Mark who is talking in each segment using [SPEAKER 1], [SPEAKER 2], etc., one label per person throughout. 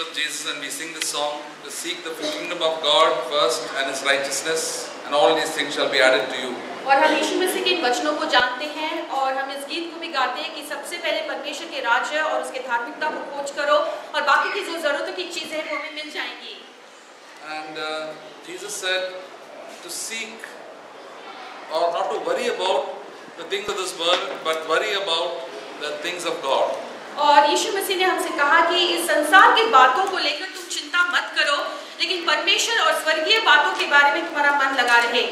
[SPEAKER 1] of Jesus and we sing this song, to seek the kingdom of God first and His righteousness, and all these things shall be added to you.
[SPEAKER 2] और हम यीशु मसीह के इन वचनों को जानते हैं और हम इस गीत को भी गाते हैं कि सबसे पहले परमेश्वर के राज्य और उसके धार्मिकता को खोज करो और बाकी की जो जरूरतों की चीजें हैं वो हमें मिल जाएंगी.
[SPEAKER 1] And Jesus said to seek or not to worry about the things of this world, but worry about the things of God.
[SPEAKER 2] और यीशु मसीह ने हमसे कहा कि इस संसार की बातों को लेकर तुम चिंता मत करो, लेकिन परमेश्वर और स्वर्गीय बातों के बारे में तुम्हारा मन लगा रहे.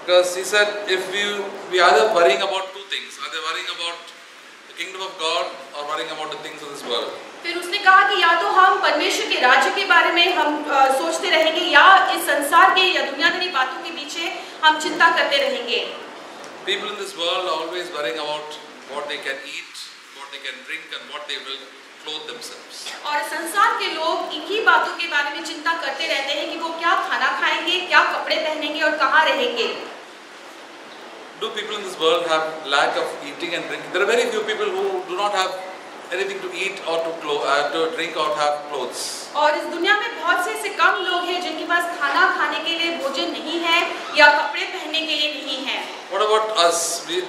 [SPEAKER 1] Because He said, if we are either worrying about two things, either worrying about the kingdom of God or worrying about the things of this world.
[SPEAKER 2] फिर उसने कहा कि या तो हम परमेश्वर के राज्य के बारे में हम सोचते रहेंगे या इस संसार के या दुनियादारी बातों के पीछे हम चिंता करते रहेंगे.
[SPEAKER 1] People in this world are always worrying about what they can eat, what they can drink, and what they will clothe themselves.
[SPEAKER 2] और संसार के लोग इन्हीं बातों के बारे में चिंता करते रहते हैं कि वो क्या खाना खाएंगे, क्या कपड़े पहनेंगे और कहाँ रहेंगे.
[SPEAKER 1] Do people in this world have lack of eating and drinking? There are very few people who do not have anything to eat or to drink or have clothes.
[SPEAKER 2] और इस दुनिया में बहुत से ऐसे कम लोग हैं जिनके पास खाना खाने के लिए भोजन नहीं है या कपड़े पहनने के लिए नहीं है.
[SPEAKER 1] What about us?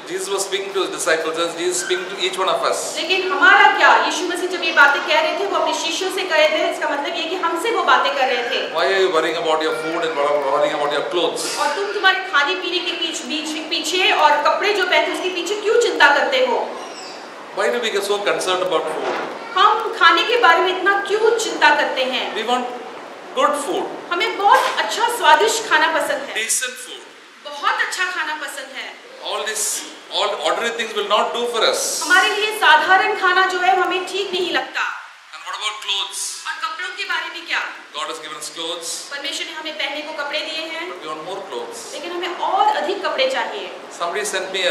[SPEAKER 1] Jesus was speaking to His disciples, and Jesus is speaking to each one of us.
[SPEAKER 2] लेकिन हमारा क्या? यीशु मसीह जब ये बातें कह रहे थे वो अपने शिष्यों से कह रहे थे. इसका मतलब ये कि हमसे वो बातें कर रहे थे.
[SPEAKER 1] Why are you worrying about your food and worrying about your clothes?
[SPEAKER 2] और तुम तुम्हारे खाने पीने के पीछे और कपड़े जो पहनते उसके पीछे क्यों चिंता करते हो?
[SPEAKER 1] Why do we get so concerned about food?
[SPEAKER 2] हम खाने के बारे में इतना क्यों चिंता करते हैं?
[SPEAKER 1] We want good food.
[SPEAKER 2] हमें बहुत अच्छा स्वादिष्ट खाना पसंद है.
[SPEAKER 1] Decent food.
[SPEAKER 2] बहुत अच्छा खाना पसंद है.
[SPEAKER 1] All ordinary things will not do for us.
[SPEAKER 2] हमारे लिए साधारण खाना जो है हमें ठीक नहीं लगता.
[SPEAKER 1] And what about clothes?
[SPEAKER 2] और कपड़ों के बारे में क्या?
[SPEAKER 1] God has given us clothes.
[SPEAKER 2] परमेश्वर ने हमें पहनने को कपड़े दिए हैं.
[SPEAKER 1] But we want more clothes.
[SPEAKER 2] लेकिन हमें और अधिक कपड़े चाहिए.
[SPEAKER 1] Somebody sent me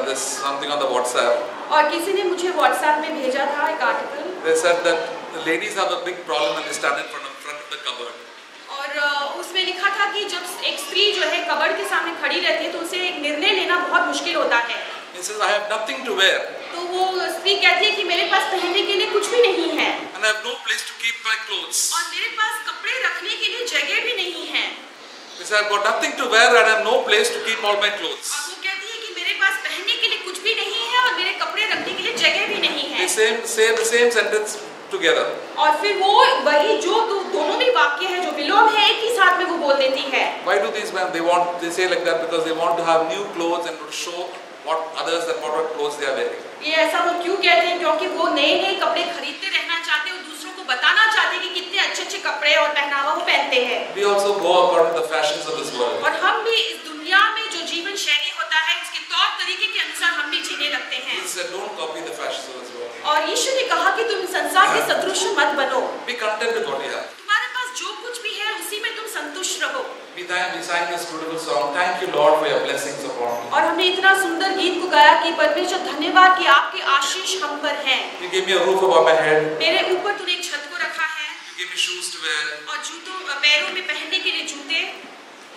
[SPEAKER 1] this something on the WhatsApp.
[SPEAKER 2] और किसी ने मुझे WhatsApp में भेजा था एक article.
[SPEAKER 1] They said that the ladies have a big problem when they stand in front of the cupboard.
[SPEAKER 2] और उसमें लिखा था कि जब एक स्त्री जो है कबर्ड के सामने खड़ी रहती है तो उसे एक निर्णय लेना बहुत मुश्किल होता है.
[SPEAKER 1] He says, I have nothing to wear.
[SPEAKER 2] तो वो स्त्री कहती है कि मेरे पास पहनने के लिए कुछ भी नहीं है.
[SPEAKER 1] And I have no place to keep my clothes.
[SPEAKER 2] और मेरे पास कपड़े रखने के लिए जगह भी नहीं है.
[SPEAKER 1] He said, I have got nothing to wear and I have no place to keep all my clothes.
[SPEAKER 2] और वो कहती है कि मेरे पास पहनने के लिए कुछ भी नहीं है और मेरे कपड़े रखने के लिए जगह भी नहीं है.
[SPEAKER 1] They say the same sentence together.
[SPEAKER 2] और फिर वो वही जो दोनों भी वाक्य है जो विलोम है एक ही साथ में वो बोल देती है.
[SPEAKER 1] Why do these men they say like that? Because they want to have new clothes and to show what others and what clothes they are wearing.
[SPEAKER 2] ये ऐसा वो क्यों कहते हैं? क्योंकि वो नए कपड़े खरीदते रहना चाहते हैं और दूसरों को बताना चाहते हैं कि कितने अच्छे कपड़े और पहनावा वो पहनते हैं.
[SPEAKER 1] We also go according to the fashions of this world.
[SPEAKER 2] और हम भी इस दुनिया में जो जीवन शैली होता है उसके तौर तरीके के अनुसार हम भी जीने लगते हैं.
[SPEAKER 1] Jesus said, don't copy the fashions of this world.
[SPEAKER 2] और यीशु ने कहा कि तुम संसार के सदृश मत बनो.
[SPEAKER 1] Be content with what you have.
[SPEAKER 2] तुम्हारे पास जो कुछ भी है उसी में तुम संतुष्ट रहो.
[SPEAKER 1] We sang this beautiful song. Thank you, Lord, for your blessings upon me.
[SPEAKER 2] और हमने इतना सुंदर गीत को गाया कि परमेश्वर धन्यवाद कि आपके आशीष हम पर हैं.
[SPEAKER 1] You gave me a roof above my head.
[SPEAKER 2] मेरे ऊपर तूने एक छत को रखा है.
[SPEAKER 1] You gave me shoes to wear.
[SPEAKER 2] और जूतों पैरों में पहनने के लिए जूते.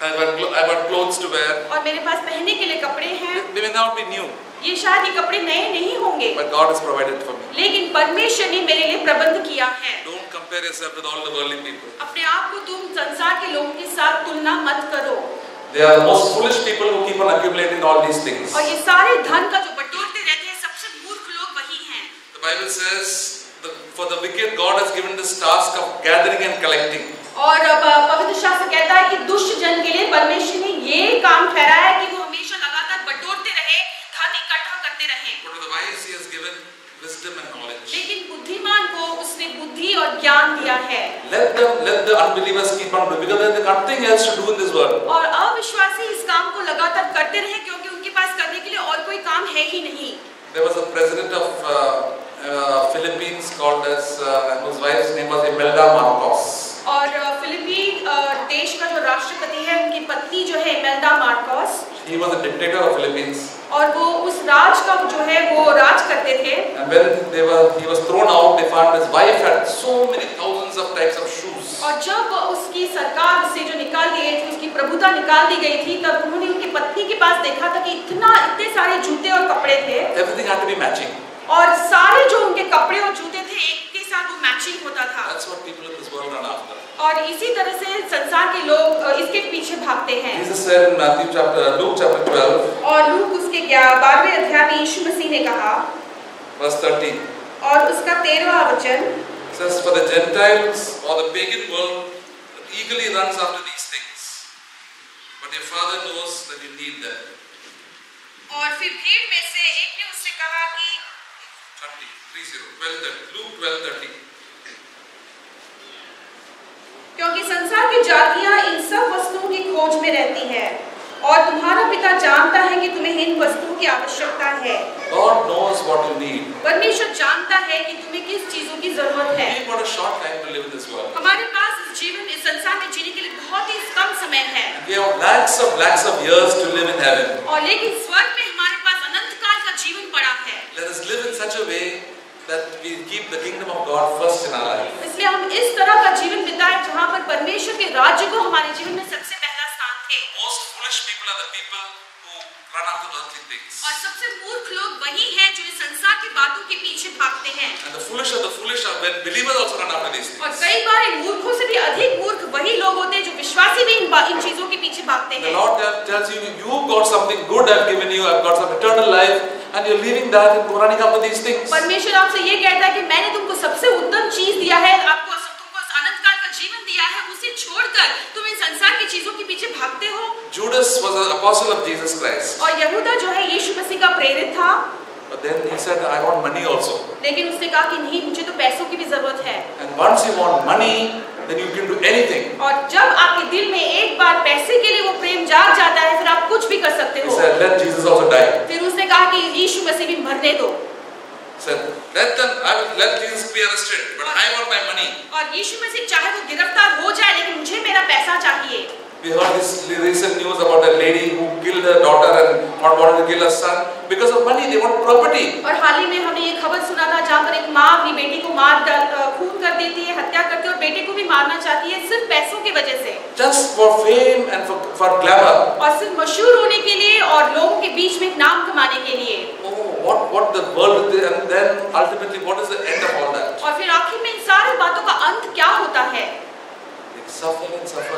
[SPEAKER 1] I got clothes to wear.
[SPEAKER 2] और मेरे पास पहनने के लिए कपड़े हैं.
[SPEAKER 1] They may not be new.
[SPEAKER 2] ये शायद ये कपड़े नए नहीं होंगे.
[SPEAKER 1] But God has provided for me.
[SPEAKER 2] लेकिन परमेश्वर ने मेरे लिए प्रबंध किया है.
[SPEAKER 1] Don't compare yourself with all the worldly people.
[SPEAKER 2] अपने आप को तुम संसार के लोगों के साथ तुलना मत करो.
[SPEAKER 1] They are the most foolish people who keep on accumulating all these things.
[SPEAKER 2] और ये सारे धन का जो बटोरते रहते हैं सबसे मूर्ख लोग वही हैं.
[SPEAKER 1] The Bible says, for the wicked God has given this task of gathering and collecting.
[SPEAKER 2] और पवित्र शास्त्र कहता है कि दुष्ट जन के लिए परमेश्वर ने ये काम ठहराया है कि वो हमेशा लगातार बटोरते रहे, धन इकट्ठा करते रहे.
[SPEAKER 1] But to the wise He has given wisdom and knowledge.
[SPEAKER 2] लेकिन बुद्धिमान को उसने बुद्धि और ज्ञान दिया है.
[SPEAKER 1] Let the unbelievers keep on doing because there is nothing else to do in this world.
[SPEAKER 2] और अविश्वासी इस काम को लगातार करते रहे क्योंकि उनके पास करने के लिए और कोई काम है ही नहीं.
[SPEAKER 1] There was a president of Philippines called as whose wife's name was Imelda Marcos.
[SPEAKER 2] और फिलीपीन देश का जो राष्ट्रपति है उनकी पत्नी जो है Imelda Marcos.
[SPEAKER 1] He was a dictator of Philippines.
[SPEAKER 2] और वो उस राज का जो है वो राज करते थे.
[SPEAKER 1] And when he was thrown out, they found his wife had so many thousands of types of shoes.
[SPEAKER 2] और जब उसकी सरकार से जो निकाल दी गई थी, उसकी प्रभुता निकाल दी गई थी, तब उन्होंने उनकी पत्नी के पास देखा था कि इतने सारे जूते और कपड़े थे.
[SPEAKER 1] Everything had to be matching.
[SPEAKER 2] और सारे जो उनके कपड़े और जूते थे एक के साथ वो मैचिंग होता था।
[SPEAKER 1] That's what people in this world run after.
[SPEAKER 2] और इसी तरह से संसार के लोग इसके पीछे भागते हैं।
[SPEAKER 1] Jesus said in Luke chapter 12,
[SPEAKER 2] और लूक उसके 12वें अध्याय में यीशु मसीह ने कहा,
[SPEAKER 1] verse 13,
[SPEAKER 2] और उसका 13वां वचन
[SPEAKER 1] says, "For the Gentiles or the pagan world eagerly runs after these things, but your Father knows that you need them."
[SPEAKER 2] और फिर भीड़ में से एक ने उससे कहा कि
[SPEAKER 1] 12:30, Luke 12:30.
[SPEAKER 2] क्योंकि संसार की जातियां इन सब वस्तुओं की खोज में रहती हैं और तुम्हारा पिता जानता है कि तुम्हें इन वस्तुओं की आवश्यकता है।
[SPEAKER 1] God knows what you need.
[SPEAKER 2] परमेश्वर जानता है कि तुम्हें किस चीजों की जरूरत है।
[SPEAKER 1] We've got a short time to live in this world.
[SPEAKER 2] हमारे पास इस जीवन इस संसार में जीने के लिए बहुत ही कम समय है।
[SPEAKER 1] We have lakhs of years to live in heaven.
[SPEAKER 2] और लेकिन स्वर्ग में हमारे पास अनंत काल का जीवन पड़ा है।
[SPEAKER 1] Let us live in such a way that we keep the kingdom of God first in our life.
[SPEAKER 2] इसलिए हम इस तरह का जीवन बिताएं जहाँ पर परमेश्वर के राज्य को हमारे जीवन में सबसे पहला स्थान दे।
[SPEAKER 1] Most foolish people are the people who run after earthly things.
[SPEAKER 2] और सबसे मूर्ख लोग वही हैं जो इस संसार की बातों के पीछे भागते हैं।
[SPEAKER 1] And the foolish are when believers also run after these
[SPEAKER 2] और
[SPEAKER 1] things.
[SPEAKER 2] कई बार इन मूर्खों से भी अधिक मूर्ख वही लोग होते हैं जो विश्वासी भी इन चीजों के पीछे भागते
[SPEAKER 1] The
[SPEAKER 2] हैं।
[SPEAKER 1] Lord tells you, you got something good I've given you, I've got some eternal life, and you're leaving that and running after these things.
[SPEAKER 2] परमेश्वर आपसे ये कहता है कि मैंने तुमको सबसे उत्तम चीज दिया है, तुमको अनंत काल का जीवन दिया है, उसे छोड़कर तुम इन संसार की चीजों के पीछे भागते हो।
[SPEAKER 1] Judas was an apostle of Jesus Christ.
[SPEAKER 2] और यहूदा जो है यीशु मसीह का प्रेरित था।
[SPEAKER 1] But then he said, I want money also.
[SPEAKER 2] लेकिन उसने कहा कि नहीं, मुझे तो पैसों की भी जरूरत है।
[SPEAKER 1] And once you want money, then you can do anything.
[SPEAKER 2] और जब आपके दिल में एक बार पैसे के लिए वो प्रेम जाग जाता है, फिर आप कुछ भी कर सकते
[SPEAKER 1] He
[SPEAKER 2] हो।
[SPEAKER 1] said, let Jesus also die.
[SPEAKER 2] फिर उसने कहा कि यीशु मसीह भी मरने दो।
[SPEAKER 1] He said, let Jesus be arrested, but I want my money.
[SPEAKER 2] और यीशु मसीह चाहे वो गिरफ्तार हो जाए, लेकिन मुझे मेरा पैसा चाहिए।
[SPEAKER 1] We heard this recent news about a lady who killed her daughter and not wanted to kill her son because of money. They want property.
[SPEAKER 2] और हाल ही में हमने ये खबर सुना था जहाँ पर एक माँ अपनी बेटी को खून कर देती है, हत्या करती है और बेटे को भी मारना चाहती है सिर्फ पैसों की वजह से।
[SPEAKER 1] Just for fame and for glamour.
[SPEAKER 2] और सिर्फ मशहूर होने के लिए और लोगों के बीच में एक नाम कमाने के लिए।
[SPEAKER 1] Oh, what the world is, and then ultimately what is the end of all that?
[SPEAKER 2] और फिर आखिर में इन सारी बातों का अंत क्या होता है?
[SPEAKER 1] Suffer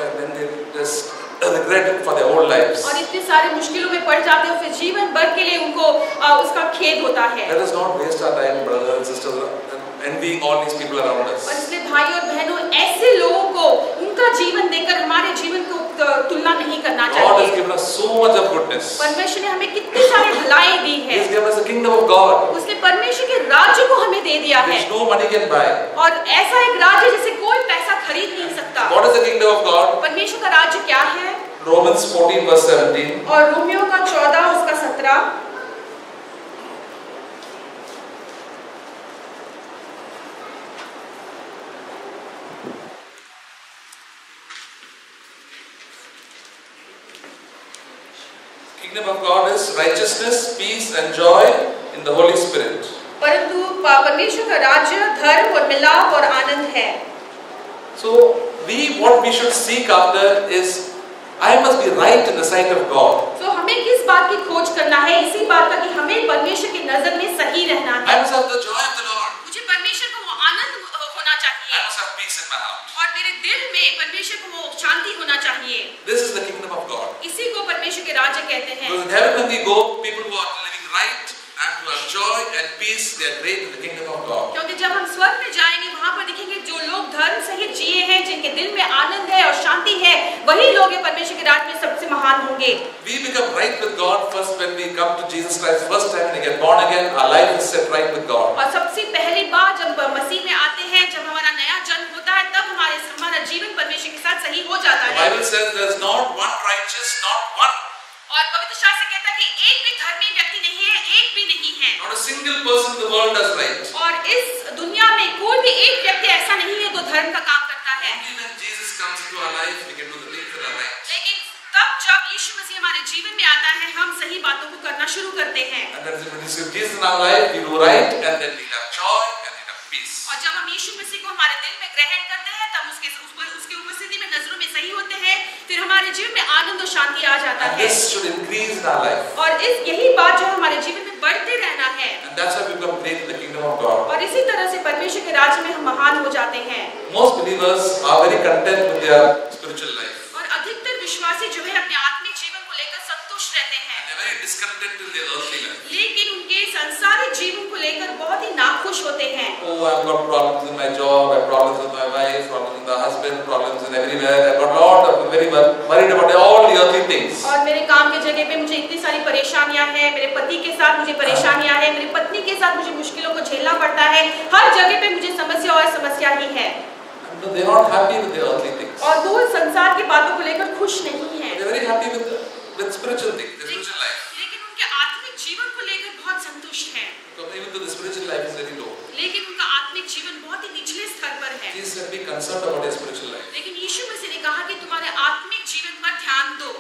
[SPEAKER 1] and then they just regret it for their whole lives.
[SPEAKER 2] और इतने सारे मुश्किलों में पड़ जाते हैं, फिर जीवन भर के लिए उनको उसका खेद होता है।
[SPEAKER 1] Let us not waste our time, brothers and sisters, envying all these people around us.
[SPEAKER 2] और इसलिए भाई और बहनों, ऐसे लोगों को उनका जीवन देखकर हमारे जीवन को तुलना नहीं करना चाहिए।
[SPEAKER 1] God has given us so much of goodness.
[SPEAKER 2] परमेश्वर ने हमें कितनी सारी भलाई दी है।
[SPEAKER 1] He has given us the kingdom of God.
[SPEAKER 2] उसने परमेश्वर के राज्य को हमें दे दिया है।
[SPEAKER 1] Which no money can buy.
[SPEAKER 2] और ऐसा एक राज्य जिसे कोई पैसा खरीद नहीं सकता।
[SPEAKER 1] What is the kingdom of God?
[SPEAKER 2] परमेश्वर का राज्य क्या है?
[SPEAKER 1] Romans 14 verse 17.
[SPEAKER 2] और रोमियो का 14 उसका 17।
[SPEAKER 1] Kingdom of God is righteousness, peace and joy in the Holy Spirit.
[SPEAKER 2] परंतु परमेश्वर का राज्य धर्म और मिलाप और आनंद है।
[SPEAKER 1] So what we should seek after is I must be right in the sight of God.
[SPEAKER 2] तो हमें किस बात की खोज करना है? इसी बात का कि हमें परमेश्वर की नजर में सही रहना है।
[SPEAKER 1] I must have the joy of the Lord.
[SPEAKER 2] मुझे परमेश्वर का वो आनंद होना चाहिए।
[SPEAKER 1] I must have peace in my heart.
[SPEAKER 2] और मेरे दिल में परमेश्वर को वो शांति होना चाहिए।
[SPEAKER 1] This is the kingdom of God.
[SPEAKER 2] इसी को परमेश्वर के राज्य कहते हैं।
[SPEAKER 1] Because in heaven when we go, people who are living right and who have joy and peace, they are great in the kingdom of God.
[SPEAKER 2] क्योंकि जब हम स्वर्ग में जाएंगे, वहाँ पर देखेंगे जो लोग धर्म सहित जिए हैं, जिनके दिल में आनंद है और शांति है, वही लोग परमेश्वर के राज्य में सबसे महान होंगे।
[SPEAKER 1] We become right with God first when we come to Jesus Christ. First time when we get born again, our life is set right with God.
[SPEAKER 2] और सबसे पहली बार जब मसीह में आते हैं, जब हमारा नया जन्म होता है, तब हमारा जीवन परमेश्वर के साथ सही हो जाता है।
[SPEAKER 1] The Bible says there is not one righteous, not one.
[SPEAKER 2] और पवित्र शास्त्र कहता है कि एक भी धर्मी व्यक्ति नहीं है, एक भी नहीं है।
[SPEAKER 1] Not a single person in the world does right.
[SPEAKER 2] और इस दुनिया में कोई भी एक व्यक्ति ऐसा नहीं है जो धर्म का काम करता है।
[SPEAKER 1] Only when Jesus comes into our life, we can do the things that are right.
[SPEAKER 2] लेकिन तब जब यीशु मसीह हमारे जीवन में आता है, हम सही बातों को करना शुरू करते हैं।
[SPEAKER 1] And that is when we receive Jesus in our life, we do right, and then we have joy and we have peace.
[SPEAKER 2] और जब हम यीशु मसीह को हमारे दिल में ग्रहण करते हैं, तब उसके उपस्थिति में नजरों में सही होते हैं, फिर हमारे जीवन में आनंद और शांति आ जाता
[SPEAKER 1] And
[SPEAKER 2] है।
[SPEAKER 1] this should increase in our life.
[SPEAKER 2] और यही बात जो हमारे जीवन में बढ़ते रहना है।
[SPEAKER 1] And that's why we become great in the kingdom of God.
[SPEAKER 2] और इसी तरह से परमेश्वर के राज्य में हम महान हो जाते हैं।
[SPEAKER 1] Most believers are very content with their spiritual life.
[SPEAKER 2] और अधिकतर विश्वासी जो है अपने आत्मिक जीवन को लेकर संतुष्ट रहते हैं।
[SPEAKER 1] And they're very discontent in their earthly life.
[SPEAKER 2] लेकिन उनके सांसारिक जीवन को लेकर बहुत ही नाखुश होते हैं।
[SPEAKER 1] Oh, I've got problems in my job, I have problems with my wife, problems with the husband, problems in everywhere. I've got a lot of very worried about all the earthly things.
[SPEAKER 2] और मेरे काम के जगह पे मुझे इतनी सारी परेशानियां हैं, मेरे पति के साथ मुझे परेशानियां हैं, मेरी पत्नी के साथ मुझे मुश्किलों को झेलना पड़ता है, हर जगह पे मुझे समस्या और समस्या ही है।
[SPEAKER 1] No, they're not happy with the earthly things.
[SPEAKER 2] और वो संसार की बातों को लेकर खुश नहीं है।
[SPEAKER 1] They're very happy with spiritual things, the spiritual life.
[SPEAKER 2] लेकिन उनके आत्मिक जीवन को लेकर बहुत संतुष्ट हैं।
[SPEAKER 1] Because even though the spiritual life is very low.
[SPEAKER 2] लेकिन उनका आत्मिक जीवन बहुत ही निचले स्तर पर है।
[SPEAKER 1] Jesus said, be concerned about your spiritual life.
[SPEAKER 2] लेकिन यीशु मसीह ने कहा कि तुम्हारे आत्मिक जीवन पर ध्यान दो।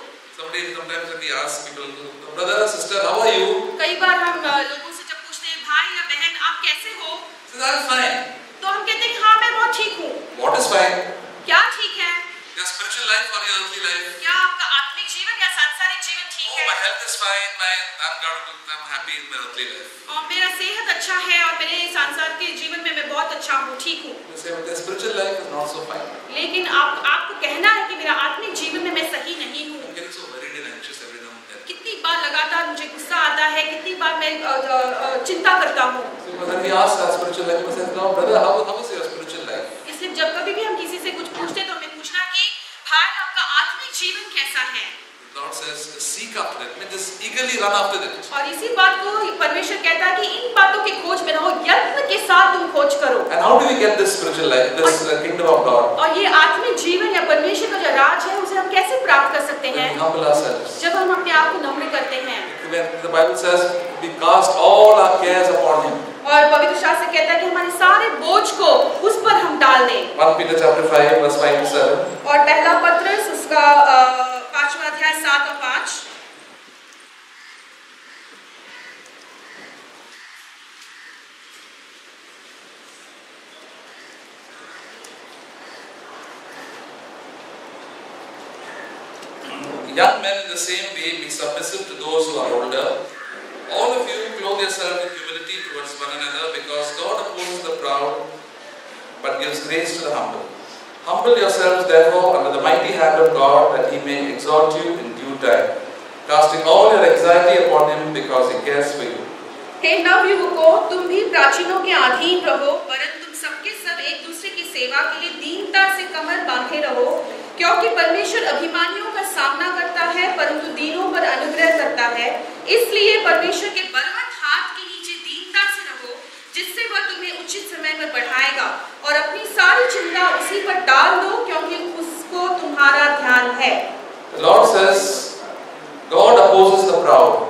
[SPEAKER 1] Sometimes when we ask people, brother or sister, how are you?
[SPEAKER 2] कई बार हम लोगों से जब पूछते हैं भाई या बहन आप कैसे हो,
[SPEAKER 1] Says, I'm fine.
[SPEAKER 2] तो हम कहते हैं हाँ मैं बहुत ठीक हूँ।
[SPEAKER 1] What is fine?
[SPEAKER 2] क्या ठीक है?
[SPEAKER 1] Your spiritual life or your earthly life?
[SPEAKER 2] क्या आपका आत्मिक जीवन या सांसारिक जीवन ठीक
[SPEAKER 1] Oh,
[SPEAKER 2] है?
[SPEAKER 1] my health is fine. I'm happy in my earthly life.
[SPEAKER 2] और मेरा सेहत अच्छा है और मेरे सांसार के जीवन में मैं बहुत अच्छा हूँ, ठीक हूँ।
[SPEAKER 1] You say, but the spiritual life is not so fine.
[SPEAKER 2] लेकिन आपको कहना है कि मेरा आत्मिक जीवन में मैं सही नहीं हूँ।
[SPEAKER 1] I'm getting so worried and anxious every now and then.
[SPEAKER 2] कितनी बार लगातार मुझे गुस्सा आता है, कितनी बार मैं चिंता करता हूँ।
[SPEAKER 1] So when we ask our spiritual life, we say, no, brother, how is your spiritual life?
[SPEAKER 2] इसलिए जब कभी भी हम किसी से कुछ पूछते तो हमें पूछना कि भाई आपका आत्मिक जीवन कैसा है?
[SPEAKER 1] Lord says, seek after it. I mean, just eagerly run after it.
[SPEAKER 2] और इसी बात को परमेश्वर कहता है कि इन बातों की खोज में रहो, यत्न के साथ तुम खोज करो।
[SPEAKER 1] And how do we get this spiritual life, this kingdom of God?
[SPEAKER 2] और ये आत्मिक जीवन या परमेश्वर का जो राज है उसे हम कैसे प्राप्त कर सकते
[SPEAKER 1] When
[SPEAKER 2] हैं?
[SPEAKER 1] we humble ourselves.
[SPEAKER 2] जब हम अपने आप को नम्र करते हैं।
[SPEAKER 1] When the Bible says, we cast all our cares upon Him.
[SPEAKER 2] और पवित्र शास्त्र कहता है कि हमारे सारे बोझ को उस पर हम डाल दें।
[SPEAKER 1] 1 Peter chapter 5, verse 5 to 7.
[SPEAKER 2] और पहला पत्रस उसका 5वां अध्याय 7 और 5।
[SPEAKER 1] Young men in the same way be submissive to those who are older. All of you clothe yourself with humility towards one another, because God opposes the proud but gives grace to the humble. Humble yourselves therefore under the mighty hand of God, that He may exalt you in due time, casting all your anxiety upon Him, because He cares for you.
[SPEAKER 2] हे नवयुवकों, तुम भी प्राचीनों के अधीन रहो, वरन तुम सबके सब एक दूसरे की सेवा के लिए दीनता से कमर बांधे रहो, क्योंकि परमेश्वर अभिमानियों का सामना करता है परंतु दीनों पर अनुग्रह करता है। इसलिए परमेश्वर के बलवंत हाथ के नीचे दीनता से रहो, जिससे वह तुम्हें उचित समय पर बढ़ाएगा, और अपनी सारी चिंता उसी पर डाल दो, क्योंकि उसको तुम्हारा ध्यान है।
[SPEAKER 1] The Lord says, God opposes the proud.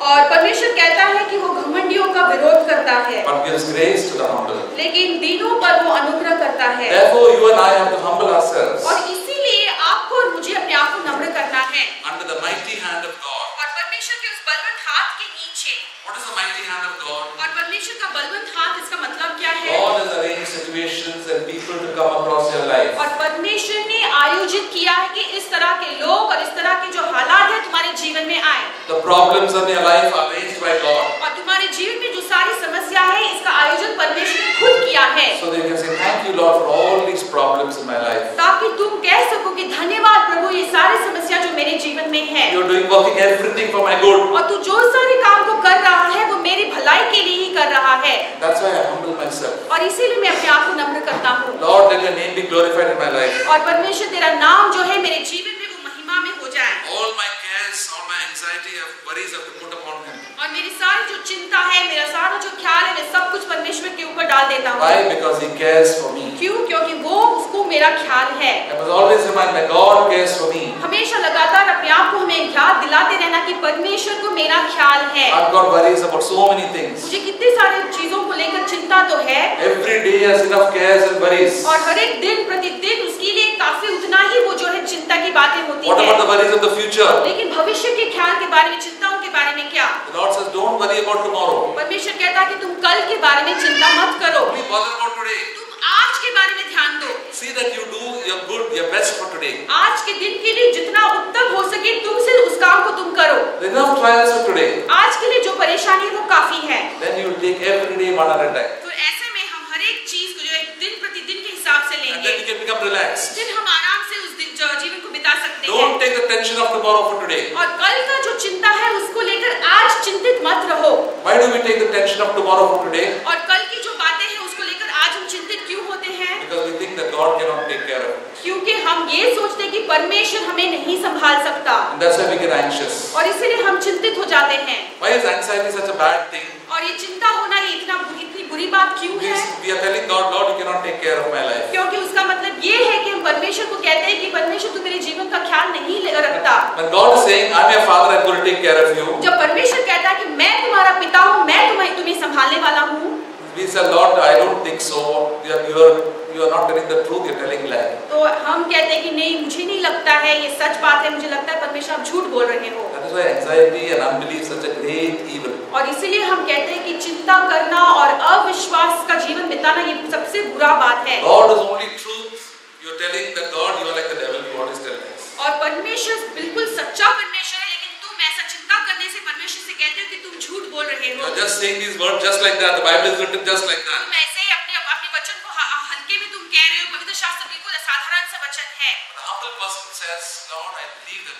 [SPEAKER 2] और परमेश्वर कहता है कि वो घमंडियों का विरोध करता है,
[SPEAKER 1] but gives grace to the humble.
[SPEAKER 2] लेकिन दीनों पर वो अनुग्रह करता है।
[SPEAKER 1] Therefore, you and I have to humble ourselves
[SPEAKER 2] और इसीलिए आपको और मुझे अपने आप को नम्र करना है
[SPEAKER 1] under the mighty hand of God.
[SPEAKER 2] और परमेश्वर के उस बलवंत हाथ के नीचे।
[SPEAKER 1] What is the mighty hand of God?
[SPEAKER 2] और परमेश्वर का बलवंत हाथ, इसका मतलब क्या है?
[SPEAKER 1] God has arranged situations and people to come across your life.
[SPEAKER 2] और परमेश्वर ने आयोजित किया है कि इस तरह के लोग और इस तरह के जो हालात हैं तुम्हारे जीवन में आए।
[SPEAKER 1] The problems in your life are arranged by God.
[SPEAKER 2] और तुम्हारे जीवन में जो सारी समस्या है, इसका आयोजन परमेश्वर ने खुद किया है।
[SPEAKER 1] So that you can say, thank you Lord for all these problems in my life.
[SPEAKER 2] ताकि तुम कह सको कि धन्यवाद प्रभु, ये सारी समस्या जो मेरे जीवन में है।
[SPEAKER 1] You are working everything for my good.
[SPEAKER 2] और तू जो सारे काम को कर रहा है वो मेरी भलाई के लिए ही कर रहा है।
[SPEAKER 1] That's why I humble myself.
[SPEAKER 2] और इसीलिए मैं अपने आप को नम्र करता हूँ।
[SPEAKER 1] Lord, let your name be glorified in my life.
[SPEAKER 2] और परमेश्वर तेरा नाम जो है मेरे जीवन में वो महिमा में हो जाए।
[SPEAKER 1] All my cares, all my anxiety, worries have to put upon Him.
[SPEAKER 2] और मेरी सारी जो चिंता है, मेरा सारा जो ख्याल है, मैं सब कुछ परमेश्वर के ऊपर डाल देता हूँ।
[SPEAKER 1] Why? Because He cares for me.
[SPEAKER 2] क्यों? क्योंकि वो उसको मेरा ख्याल है।
[SPEAKER 1] I must always remind my God cares for me.
[SPEAKER 2] हमेशा लगातार अपने आप को हमें याद दिलाते रहना कि परमेश्वर को मेरा ख्याल है।
[SPEAKER 1] I've got worries about so many things.
[SPEAKER 2] मुझे कितनी सारी चीजों को लेकर चिंता तो है।
[SPEAKER 1] Every day has enough cares and worries.
[SPEAKER 2] और हर एक दिन प्रतिदिन उसके लिए काफी उतना ही वो जो है चिंता की बातें होती
[SPEAKER 1] What
[SPEAKER 2] है।
[SPEAKER 1] about the worries of the future?
[SPEAKER 2] लेकिन भविष्य के ख्याल के बारे में, चिंताओं के बारे में क्या?
[SPEAKER 1] The Lord says, don't worry about tomorrow.
[SPEAKER 2] परमेश्वर कहता है कि तुम कल के बारे में चिंता मत करो,
[SPEAKER 1] Only bother about today.
[SPEAKER 2] तुम आज के बारे में ध्यान दो।
[SPEAKER 1] see that you do your good, your best for today.
[SPEAKER 2] आज के दिन के लिए जितना उत्तम हो सके तुमसे उस काम को तुम करो।
[SPEAKER 1] Enough trials for today.
[SPEAKER 2] आज के लिए जो परेशानी है वो काफी है।
[SPEAKER 1] Then you will take every day one at a time.
[SPEAKER 2] तो ऐसे में हम हर एक चीज को जो है दिन प्रतिदिन के हिसाब से
[SPEAKER 1] And
[SPEAKER 2] लेंगे।
[SPEAKER 1] then you can become relaxed.
[SPEAKER 2] फिर हम आराम से उस दिन जीवन को बिता सकते हैं।
[SPEAKER 1] Don't take the tension of tomorrow for today.
[SPEAKER 2] और कल का जो चिंता है उसको लेकर आज चिंतित मत रहो।
[SPEAKER 1] Why do we take the tension of tomorrow for today?
[SPEAKER 2] और कल की जो बातें हैं उसको लेकर आज हम चिंतित क्यों होते हैं?
[SPEAKER 1] Because we think that God cannot take care of it.
[SPEAKER 2] क्योंकि हम ये सोचते हैं कि परमेश्वर हमें नहीं संभाल सकता।
[SPEAKER 1] And that's why we get anxious.
[SPEAKER 2] और इसीलिए हम चिंतित हो जाते हैं।
[SPEAKER 1] Why is anxiety such a bad thing?
[SPEAKER 2] और ये चिंता होना ये इतनी बुरी बात क्यों है?
[SPEAKER 1] We are telling God, Lord, you cannot take care of my life.
[SPEAKER 2] क्योंकि उसका मतलब ये है कि हम परमेश्वर को कहते हैं कि परमेश्वर तू मेरे जीवन का ख्याल नहीं रखता।
[SPEAKER 1] When God is saying, I'm your father, I'm going to take care of you.
[SPEAKER 2] जब परमेश्वर कहता है कि मैं तुम्हारा पिता हूँ, मैं तुम्हें संभालने वाला हूँ,
[SPEAKER 1] We say, Lord, I don't think so. You are not telling the truth, you are telling lie.
[SPEAKER 2] तो हम कहते हैं कि नहीं, मुझे नहीं लगता है, ये सच बात है, मुझे लगता है परमेश्वर आप झूठ बोल रहे हो।
[SPEAKER 1] That is why anxiety and unbelief is such a great evil.
[SPEAKER 2] और इसीलिए हम कहते हैं कि चिंता करना और अविश्वास का जीवन बिताना ये सबसे बुरा बात है।
[SPEAKER 1] God is only truth. You are telling that God, you are like the devil. You always tell us.
[SPEAKER 2] और परमेश्वर बिल्कुल सच्चा परमेश्वर है, लेकिन तुम ऐसा चिंता करने से परमेश्वर से कहते हो कि तुम झूठ बोल रहे
[SPEAKER 1] You
[SPEAKER 2] हो।
[SPEAKER 1] are just saying these words just like that. The Bible is written just like that.
[SPEAKER 2] तुम ऐसे ही अपने वचन को हल्के में तुम कह रहे हो। पवित्र शास्त्र बिल्कुल साधारण सा वचन है।
[SPEAKER 1] But the humble person says, Lord, I believe that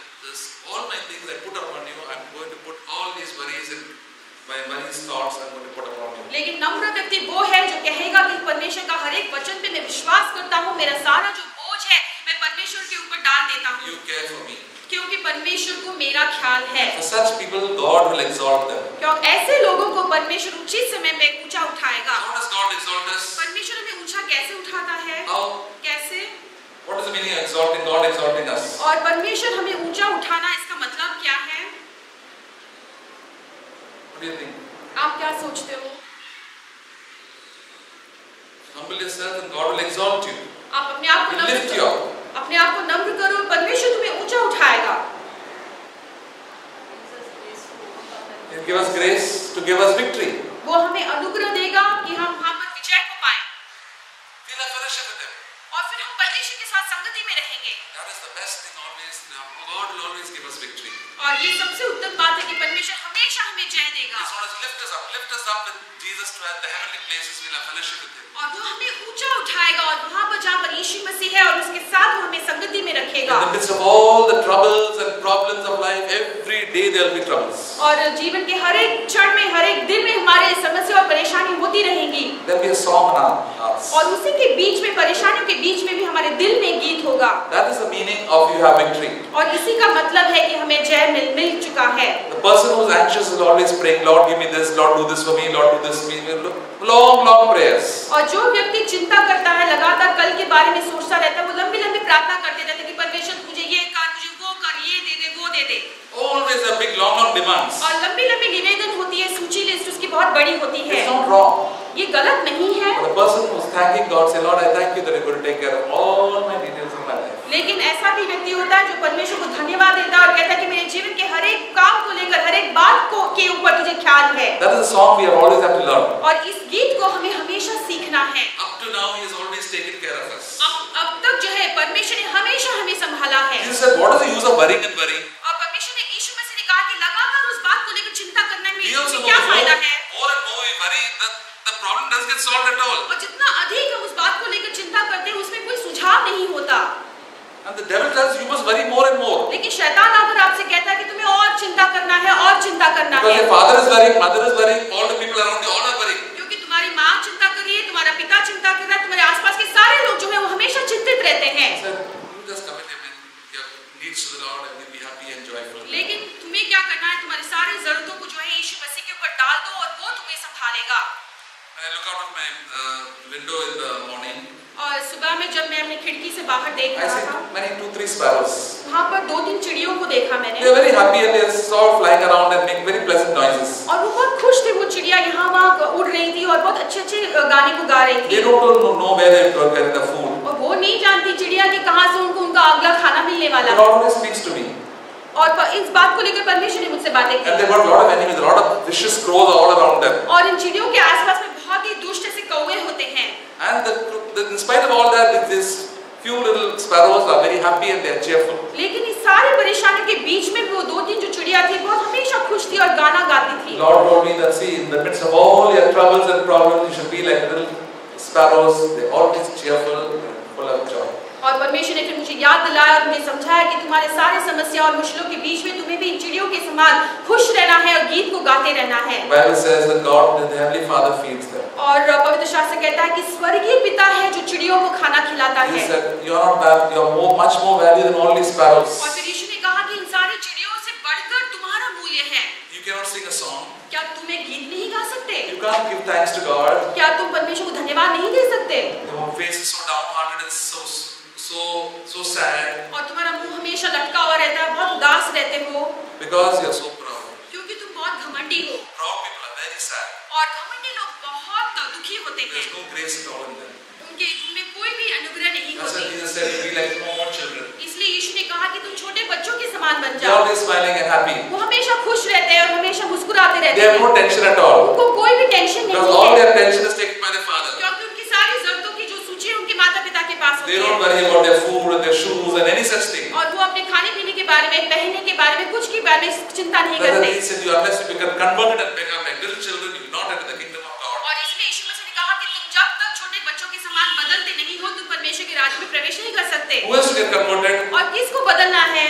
[SPEAKER 1] all my things I put upon you. I'm going to put all these worries and my worries thoughts I'm going to put upon you.
[SPEAKER 2] लेकिन नम्र व्यक्ति वो है जो कहेगा कि परमेश्वर का हर एक वचन पे मैं विश्वास करता हूँ, मेरा सारा जो बोझ है मैं परमेश्वर के ऊपर डाल देता हूँ।
[SPEAKER 1] You care for me.
[SPEAKER 2] क्योंकि परमेश्वर को मेरा ख्याल है।
[SPEAKER 1] For such people, God will exalt them.
[SPEAKER 2] क्योंकि ऐसे लोगों को परमेश्वर उचित समय में ऊंचा उठाएगा।
[SPEAKER 1] How does God exalt us?
[SPEAKER 2] परमेश्वर हमें ऊंचा कैसे उठाता है?
[SPEAKER 1] How?
[SPEAKER 2] कैसे?
[SPEAKER 1] What is the meaning of exalting? God exalting us.
[SPEAKER 2] और परमेश्वर हमें ऊंचा उठाना इसका मतलब क्या है?
[SPEAKER 1] What do you think?
[SPEAKER 2] आप क्या सोचते हो?
[SPEAKER 1] Humble yourself and God will exalt you.
[SPEAKER 2] आप अपने आप को
[SPEAKER 1] He'll lift you up.
[SPEAKER 2] अपने आप को नम्र करो, परमेश्वर तुम्हें ऊंचा उठाएगा।
[SPEAKER 1] He'll give us grace to give us victory.
[SPEAKER 2] वो हमें अनुग्रह देगा कि हम वहाँ पर विजय को पाएं।
[SPEAKER 1] We'll have fellowship with Him.
[SPEAKER 2] और फिर हम परमेश्वर के साथ संगति में रहेंगे।
[SPEAKER 1] That is the best thing always. God will always give us victory.
[SPEAKER 2] और ये सबसे उत्तम बात है कि परमेश्वर हमेशा हमें जय देगा।
[SPEAKER 1] He's going to lift us up with Jesus to the heavenly places. We'll have fellowship with Him.
[SPEAKER 2] और वो हमें ऊंचा उठाएगा और वहाँ पर जहाँ पर यीशु मसीह है और उसके साथ वो हमें संगति में रखेगा।
[SPEAKER 1] In the midst of all the troubles and problems of life, every day there will be troubles.
[SPEAKER 2] और जीवन के हर एक क्षण में, हर एक दिन में हमारे समस्या और परेशानी होती रहेंगी।
[SPEAKER 1] There will be a song in our hearts.
[SPEAKER 2] और उसी के बीच में, परेशानियों के बीच में भी हमारे दिल में गीत होगा।
[SPEAKER 1] That is the meaning of you have victory.
[SPEAKER 2] और इसी का मतलब है कि हमें जय मिल चुका है।
[SPEAKER 1] The person who is anxious is always praying, Lord, give me this, Lord, do this for me, Lord, do this for me. Long prayers.
[SPEAKER 2] और जो व्यक्ति चिंता करता है, लगातार कल के बारे में सोचता रहता है, वो लंबी लंबी प्रार्थना करते रहते हैं कि परमेश्वर मुझे ये कर, मुझे वो कर, ये दे दे, वो दे दे।
[SPEAKER 1] Always a big long demands.
[SPEAKER 2] और लंबी लंबी निवेदन होती है, सूची लिस्ट उसकी बहुत बड़ी होती है।
[SPEAKER 1] It's not wrong.
[SPEAKER 2] ये गलत नहीं है।
[SPEAKER 1] But the person who is thanking God say, Lord, I thank you that you're going to take care of all my details of my life.
[SPEAKER 2] लेकिन ऐसा भी व्यक्ति होता है जो परमेश्वर को धन्यवाद देता है और कहता है कि मेरे जीवन के हर एक काम को लेकर, हर एक बात को के ऊपर तुझे ख्याल है।
[SPEAKER 1] That is a song we have always have to learn.
[SPEAKER 2] और इस गीत को हमें हमेशा सीखना है।
[SPEAKER 1] Up to now, He has always taken care of us.
[SPEAKER 2] अब तक जो है परमेश्वर ने हमेशा हमें संभाला है।
[SPEAKER 1] Jesus said, what is the use of worrying and worrying?
[SPEAKER 2] और परमेश्वर ने यीशु मसीह ने कहा कि लगातार उस बात को लेकर चिंता करने में
[SPEAKER 1] We also know
[SPEAKER 2] क्या
[SPEAKER 1] more
[SPEAKER 2] फायदा है?
[SPEAKER 1] and more we worry, the problem doesn't get solved at all.
[SPEAKER 2] और जितना अधिक हम उस बात को लेकर चिंता करते हैं उसमें कोई सुझाव नहीं होता।
[SPEAKER 1] And the devil tells you must worry more and more.
[SPEAKER 2] लेकिन शैतान आकर आपसे कहता है कि तुम्हें और चिंता करना है, और चिंता करना
[SPEAKER 1] Because
[SPEAKER 2] है।
[SPEAKER 1] your father is worrying, mother is worrying, all the people around you all are worrying.
[SPEAKER 2] क्योंकि तुम्हारी माँ चिंता कर रही है, तुम्हारा पिता चिंता कर रहा है, तुम्हारे आसपास के सारे लोग जो है वो हमेशा चिंतित रहते हैं।
[SPEAKER 1] He said, you just commit your needs to the Lord and you'll be happy and joyful.
[SPEAKER 2] लेकिन तुम्हें क्या करना है, तुम्हारी सारी जरूरतों को जो है यीशु मसीह के ऊपर डाल दो और वो तुम्हें संभालेगा।
[SPEAKER 1] When I look out of my window in the morning,
[SPEAKER 2] और सुबह में जब मैं अपनी खिड़की से बाहर देख
[SPEAKER 1] I
[SPEAKER 2] रहा
[SPEAKER 1] see
[SPEAKER 2] था,
[SPEAKER 1] many 2-3 sparrows.
[SPEAKER 2] वहाँ पर 2-3 चिड़ियों को देखा मैंने।
[SPEAKER 1] They are very happy and they are all flying around and making very pleasant noises.
[SPEAKER 2] और वो बहुत खुश थे, वो चिड़िया यहाँ वहाँ उड़ रही थी और बहुत अच्छे गाने को गा रही थी।
[SPEAKER 1] They don't know where they are getting the food.
[SPEAKER 2] और वो नहीं जानती चिड़िया कि कहाँ से उनको उनका अगला खाना मिलने वाला
[SPEAKER 1] God
[SPEAKER 2] है।
[SPEAKER 1] always speaks to me.
[SPEAKER 2] और इस बात को लेकर परमेश्वर ने मुझसे बातें की।
[SPEAKER 1] And they got a lot of enemies, a lot of vicious crows all around them.
[SPEAKER 2] और इन चिड़ियों के आसपास में बहुत ही दुष्ट ऐसे कौवे होते हैं।
[SPEAKER 1] And in spite of all that, this Few little sparrows are very happy and they are cheerful.
[SPEAKER 2] लेकिन इस सारी परेशानी के बीच में वो 2-3 जो चिड़िया थी बहुत हमेशा खुश थी और गाना गाती थी।
[SPEAKER 1] Lord told me that, see, in the midst of all your troubles and problems, you should be like little sparrows. They're always cheerful and full of joy.
[SPEAKER 2] और परमेश्वर ने फिर मुझे याद दिलाया और मुझे समझाया कि तुम्हारे सारे समस्या और मुश्किलों के बीच में तुम्हें भी इन चिड़ियों के समान खुश रहना है और गीत को गाते रहना है।
[SPEAKER 1] Bible says that God, the Heavenly Father, feeds them.
[SPEAKER 2] और पवित्र शास्त्र कहता है कि स्वर्गीय पिता है जो चिड़ियों को खाना खिलाता
[SPEAKER 1] He
[SPEAKER 2] है।
[SPEAKER 1] said, you are not bad. You are much more value than all these sparrows.
[SPEAKER 2] और फिर यीशु ने कहा कि इन सारी चिड़ियों से बढ़कर तुम्हारा मूल्य है।
[SPEAKER 1] You cannot sing a song.
[SPEAKER 2] क्या तुम एक गीत नहीं गा सकते?
[SPEAKER 1] You can't give thanks to God.
[SPEAKER 2] क्या तुम परमेश्वर को धन्यवाद नहीं दे सकते?
[SPEAKER 1] Your face is so downhearted and so sad.
[SPEAKER 2] और तुम्हारा मुंह हमेशा लटका हुआ रहता है, बहुत उदास रहते हो।
[SPEAKER 1] Because you are so proud.
[SPEAKER 2] क्योंकि तुम बहुत घमंडी हो।
[SPEAKER 1] Proud people are very sad.
[SPEAKER 2] और घमंडी लोग बहुत दुखी होते हैं।
[SPEAKER 1] There's no grace at all in them.
[SPEAKER 2] उनमें कोई भी अनुग्रह नहीं
[SPEAKER 1] That's why
[SPEAKER 2] होती।
[SPEAKER 1] Jesus said, "Be like small children."
[SPEAKER 2] इसलिए यीशु ने कहा कि तुम छोटे बच्चों के समान बन
[SPEAKER 1] They are
[SPEAKER 2] जाओ।
[SPEAKER 1] always smiling and happy.
[SPEAKER 2] वो हमेशा खुश रहते हैं और हमेशा मुस्कुराते रहते
[SPEAKER 1] They have
[SPEAKER 2] हैं।
[SPEAKER 1] no tension at all.
[SPEAKER 2] उनको कोई भी टेंशन
[SPEAKER 1] Because
[SPEAKER 2] नहीं
[SPEAKER 1] all
[SPEAKER 2] है।
[SPEAKER 1] their tension is taken by their father.
[SPEAKER 2] क्योंकि उनकी सारी जरूरतों की जो सूची है उनके माता-पिता के पास
[SPEAKER 1] They
[SPEAKER 2] होती
[SPEAKER 1] don't
[SPEAKER 2] है।
[SPEAKER 1] worry about their food and their shoes and any such thing.
[SPEAKER 2] और वो अपने खाने पीने के बारे में, पहनने के बारे में, कुछ के बारे में चिंता नहीं
[SPEAKER 1] That's why
[SPEAKER 2] करते।
[SPEAKER 1] he said, unless you become converted and become like little children, you will not enter the kingdom of God.
[SPEAKER 2] और इसलिए यीशु मसीह ने कहा कि तुम जब तक छोटे बच्चों के समान बदलते नहीं हो तुम परमेश्वर के राज्य में प्रवेश नहीं कर सकते।
[SPEAKER 1] Who has to get converted?
[SPEAKER 2] और किसको बदलना है?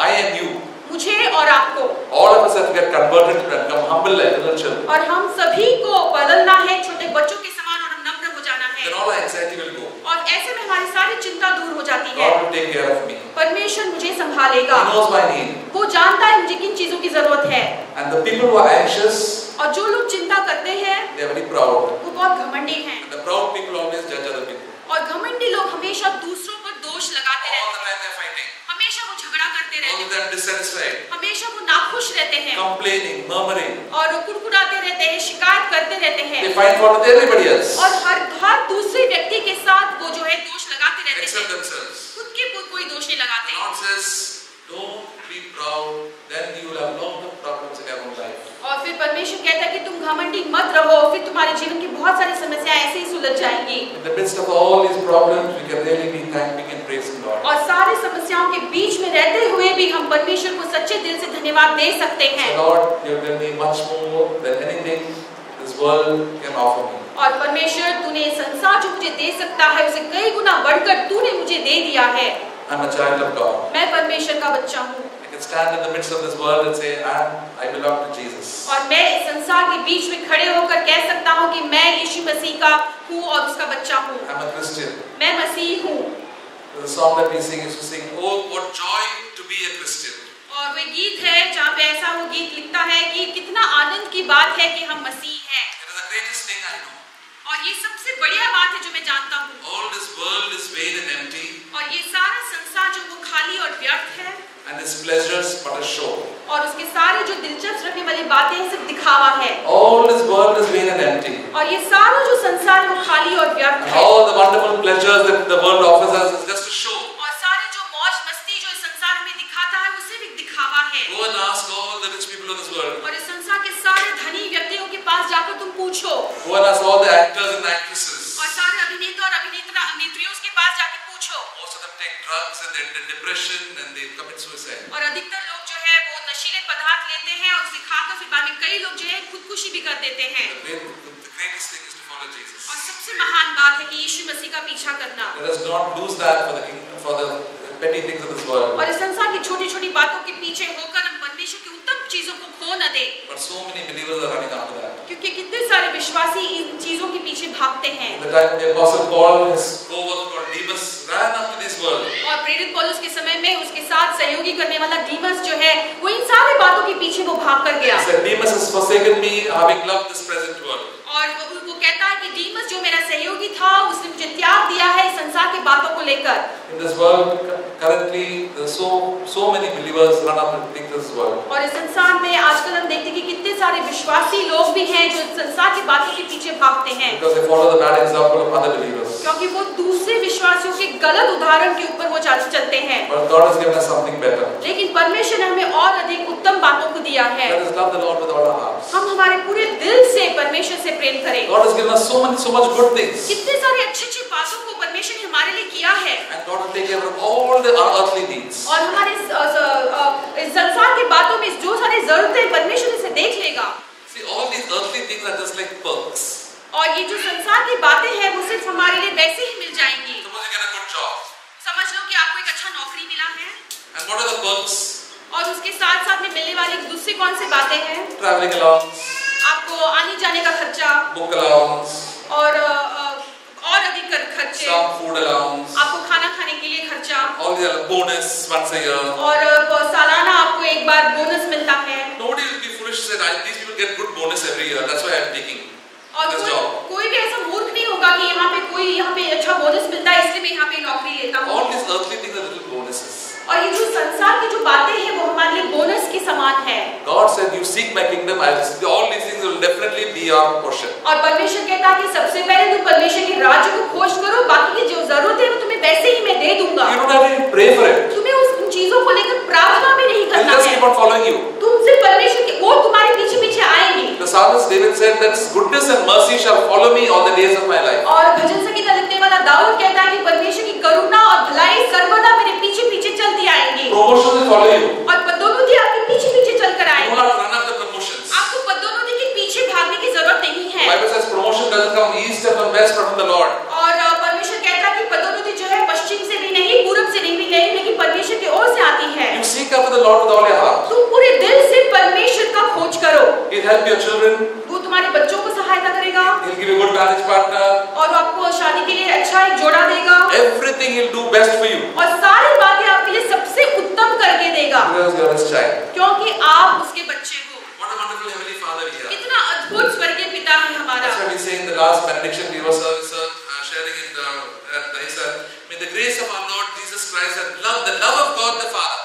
[SPEAKER 1] I and you.
[SPEAKER 2] मुझे और आपको।
[SPEAKER 1] All of us have to get converted and become humble like little children.
[SPEAKER 2] और हम सभी को बदलना है छोटे बच्चों के समान और हम नम्र हो जाना है।
[SPEAKER 1] Then all our anxiety will go.
[SPEAKER 2] और ऐसे में हमारी सारी चिंता दूर हो जाती है।
[SPEAKER 1] God will take care of me.
[SPEAKER 2] परमेश्वर मुझे संभालेगा।
[SPEAKER 1] He knows my need.
[SPEAKER 2] वो जानता है मुझे किन चीजों की जरूरत है।
[SPEAKER 1] And the people who are anxious,
[SPEAKER 2] और जो लोग चिंता करते हैं
[SPEAKER 1] they are very proud.
[SPEAKER 2] वो बहुत घमंडी हैं।
[SPEAKER 1] And the proud people always judge other people.
[SPEAKER 2] और घमंडी लोग हमेशा दूसरों पर दोष लगाते
[SPEAKER 1] All
[SPEAKER 2] रहते
[SPEAKER 1] the time they are fighting.
[SPEAKER 2] हैं। हमेशा वो झगड़ा करते
[SPEAKER 1] All
[SPEAKER 2] रहते
[SPEAKER 1] the
[SPEAKER 2] हैं।
[SPEAKER 1] time dissatisfied,
[SPEAKER 2] हमेशा वो नाखुश रहते हैं
[SPEAKER 1] complaining, murmuring.
[SPEAKER 2] और वो कुड़कुड़ाते रहते हैं, शिकायत करते रहते हैं।
[SPEAKER 1] They find fault with everybody else
[SPEAKER 2] और हर दूसरे व्यक्ति के साथ वो जो है दोष लगाते रहते
[SPEAKER 1] except
[SPEAKER 2] हैं।
[SPEAKER 1] themselves.
[SPEAKER 2] खुद के ऊपर कोई दोष नहीं
[SPEAKER 1] The
[SPEAKER 2] लगाते।
[SPEAKER 1] Lord says, don't be proud, then you will have lot of problems in your own life.
[SPEAKER 2] और फिर परमेश्वर कहता है कि तुम घमंडी मत रहो, फिर तुम्हारे जीवन की बहुत सारी समस्याएं ऐसे ही सुलझ जाएंगी।
[SPEAKER 1] In the midst of all these problems, we can really be thanking and praising God.
[SPEAKER 2] और सारी समस्याओं के बीच में रहते हुए भी हम परमेश्वर को सच्चे दिल से धन्यवाद दे सकते हैं।
[SPEAKER 1] So Lord, you have given me much more than anything this world can offer me.
[SPEAKER 2] और परमेश्वर तूने संसार जो मुझे दे सकता है उसे कई गुना बढ़कर तूने मुझे दे दिया है।
[SPEAKER 1] I'm a child of God.
[SPEAKER 2] मैं परमेश्वर का बच्चा हूँ।
[SPEAKER 1] I can stand in the midst of this world and say, I belong to Jesus.
[SPEAKER 2] और मैं इस संसार के बीच में खड़े होकर कह सकता हूँ कि मैं यीशु मसीह का हूँ और उसका बच्चा हूँ।
[SPEAKER 1] I'm a Christian.
[SPEAKER 2] मैं मसीह हूँ।
[SPEAKER 1] The song that we sing is to sing, oh, what joy to be a Christian.
[SPEAKER 2] और वो गीत है जहाँ पे ऐसा वो गीत लिखता है कि कितना आनंद की बात है कि हम मसीह हैं।
[SPEAKER 1] It is the greatest thing I know.
[SPEAKER 2] और ये सबसे बढ़िया बात है जो मैं जानता हूँ।
[SPEAKER 1] All this world is vain and empty,
[SPEAKER 2] और ये सारा संसार जो वो खाली और व्यर्थ है
[SPEAKER 1] and its pleasures but a show.
[SPEAKER 2] और उसके सारे जो दिलचस्प रखने वाली बातें हैं सिर्फ दिखावा है।
[SPEAKER 1] All this world is vain and empty.
[SPEAKER 2] और ये सारा जो संसार है वो खाली और व्यर्थ
[SPEAKER 1] And
[SPEAKER 2] है।
[SPEAKER 1] all the wonderful pleasures that the world offers us is just a show.
[SPEAKER 2] और सारे जो मौज मस्ती जो इस संसार हमें दिखाता है वो सिर्फ एक दिखावा है।
[SPEAKER 1] Go and ask all the rich people of this world.
[SPEAKER 2] और इस संसार के सारे धनी व्यक्तियों के पास जाकर तुम पूछो
[SPEAKER 1] Go and ask all the actors and actresses.
[SPEAKER 2] और सारे अभिनेता और अभिनेत्रियों के पास जाकर पूछो।
[SPEAKER 1] Most of them take drugs and they're in depression and they commit suicide.
[SPEAKER 2] और अधिकतर लोग जो है वो नशीले पदार्थ लेते हैं और उसे खाकर फिर बाद में कई लोग जो है खुदकुशी भी कर देते हैं।
[SPEAKER 1] The greatest thing is to follow Jesus.
[SPEAKER 2] और सबसे महान बात है कि यीशु मसीह का पीछा करना।
[SPEAKER 1] Let us not lose that for the petty things of this world.
[SPEAKER 2] और इस संसार की छोटी-छोटी बातों के पीछे होकर हम परमेश्वर की उत्तम चीजों को खो न दे।
[SPEAKER 1] But so many believers are running after that.
[SPEAKER 2] क्योंकि कितने सारे विश्वासी इन चीजों के पीछे भागते हैं।
[SPEAKER 1] The time the Apostle Paul, his co-worker called Demas, ran after this world.
[SPEAKER 2] और प्रेरित पौलुस के समय में उसके साथ सहयोगी करने वाला डीमस जो है वो इन सारे बातों के पीछे वो भाग कर गया।
[SPEAKER 1] He said, Demas has forsaken me, having loved this present world.
[SPEAKER 2] और वो कहता है कि डीमस जो मेरा सहयोगी था उसने मुझे त्याग दिया है इस संसार की बातों को लेकर।
[SPEAKER 1] In this world, currently, there are so many believers run after things of this world.
[SPEAKER 2] और इस संसार में आजकल हम देखते हैं कि कितने सारे विश्वासी लोग भी हैं जो इस संसार की बातों के पीछे भागते हैं।
[SPEAKER 1] Because they follow the bad example of other believers.
[SPEAKER 2] क्योंकि वो दूसरे विश्वासियों के गलत उदाहरण के ऊपर वो चलते हैं।
[SPEAKER 1] But God has given us something better.
[SPEAKER 2] लेकिन परमेश्वर ने हमें और अधिक उत्तम बातों को दिया है।
[SPEAKER 1] Let us love the Lord with all our hearts.
[SPEAKER 2] हम हमारे पूरे दिल से परमेश्वर से प्रेम करें।
[SPEAKER 1] God has given us so much good things.
[SPEAKER 2] कितने सारे अच्छी-अच्छी बातों को परमेश्वर परमेश्वर ने हमारे लिए किया है,
[SPEAKER 1] and God will take care of all the earthly needs.
[SPEAKER 2] और हमारे इस संसार की बातों में जो सारी जरूरतें परमेश्वर इसे देख लेगा।
[SPEAKER 1] See, all these earthly things are just like perks.
[SPEAKER 2] और ये जो संसार की बातें हैं वो सिर्फ हमारे लिए वैसे ही मिल जाएंगी।
[SPEAKER 1] Suppose you get a good job.
[SPEAKER 2] समझ लो कि आपको एक अच्छा नौकरी मिला है,
[SPEAKER 1] And what are the perks?
[SPEAKER 2] और उसके साथ साथ में मिलने वाली दूसरी कौन सी बातें हैं?
[SPEAKER 1] Traveling allowance,
[SPEAKER 2] आपको आने जाने का खर्चा,
[SPEAKER 1] book allowance,
[SPEAKER 2] और अधिक खर्चे,
[SPEAKER 1] some food allowance,
[SPEAKER 2] आपको खाना खाने के लिए खर्चा,
[SPEAKER 1] all the bonus once a year.
[SPEAKER 2] और सालाना आपको एक बार बोनस मिलता है।
[SPEAKER 1] Nobody will be foolish to say, these people get good bonus every year. That's why I'm taking
[SPEAKER 2] और
[SPEAKER 1] this job.
[SPEAKER 2] कोई भी ऐसा मूर्ख नहीं होगा कि यहाँ पे अच्छा बोनस मिलता है इसलिए मैं यहाँ पे नौकरी लेता हूँ।
[SPEAKER 1] All these earthly things are little bonuses.
[SPEAKER 2] और ये जो संसार की जो बातें हैं वो हमारे लिए बोनस के समान है।
[SPEAKER 1] God said, you seek my kingdom, all these things will definitely be your portion.
[SPEAKER 2] और परमेश्वर कहता है कि सबसे पहले तुम परमेश्वर के राज्य को खोज करो, बाकी की जो जरूरत है वो तुम्हें वैसे ही मैं दे दूंगा।
[SPEAKER 1] You don't have to pray for it.
[SPEAKER 2] तुम्हें उन चीजों को लेकर प्रार्थना भी नहीं
[SPEAKER 1] He'll
[SPEAKER 2] करना
[SPEAKER 1] just
[SPEAKER 2] है।
[SPEAKER 1] keep on following you.
[SPEAKER 2] तुमसे परमेश्वर के वो तुम्हारे पीछे पीछे आएंगे।
[SPEAKER 1] The psalmist David said that goodness and mercy shall follow me all the days of my life.
[SPEAKER 2] और भजन संगीता लिखने वाला दाऊद कहता है कि परमेश्वर की करुणा और भलाई सर्वदा मेरे पीछे पीछे चलती आएंगी।
[SPEAKER 1] Promotion will follow you.
[SPEAKER 2] और पदोन्नति आपके पीछे पीछे चलकर
[SPEAKER 1] You
[SPEAKER 2] आएगी।
[SPEAKER 1] don't have to run after promotions.
[SPEAKER 2] आपको पदोन्नति के पीछे भागने की जरूरत नहीं है।
[SPEAKER 1] Bible says promotion doesn't come east or from west but from the Lord.
[SPEAKER 2] और परमेश्वर कहता है कि पदोन्नति जो है पश्चिम से भी नहीं, पूरब से नहीं, लेकिन परमेश्वर की ओर से आती है।
[SPEAKER 1] You seek after the Lord with all your heart.
[SPEAKER 2] तुम पूरे दिल से परमेश्वर का खोज करो।
[SPEAKER 1] He'll help your children.
[SPEAKER 2] वो तुम्हारे बच्चों को सहायता करेगा,
[SPEAKER 1] He'll give you a good marriage partner.
[SPEAKER 2] और आपको शादी के लिए अच्छा एक जोड़ा देगा,
[SPEAKER 1] Everything He'll do best for you.
[SPEAKER 2] और सारी बातें आपके लिए सबसे उत्तम करके देगा,
[SPEAKER 1] Because you are His child.
[SPEAKER 2] क्योंकि आप उसके बच्चे हो।
[SPEAKER 1] What a wonderful heavenly Father we have.
[SPEAKER 2] कितना अद्भुत स्वर्गीय पिता है हमारा।
[SPEAKER 1] That's why we say in the last benediction we were sharing in he said, may the grace of our Lord Jesus Christ and the love of God the Father.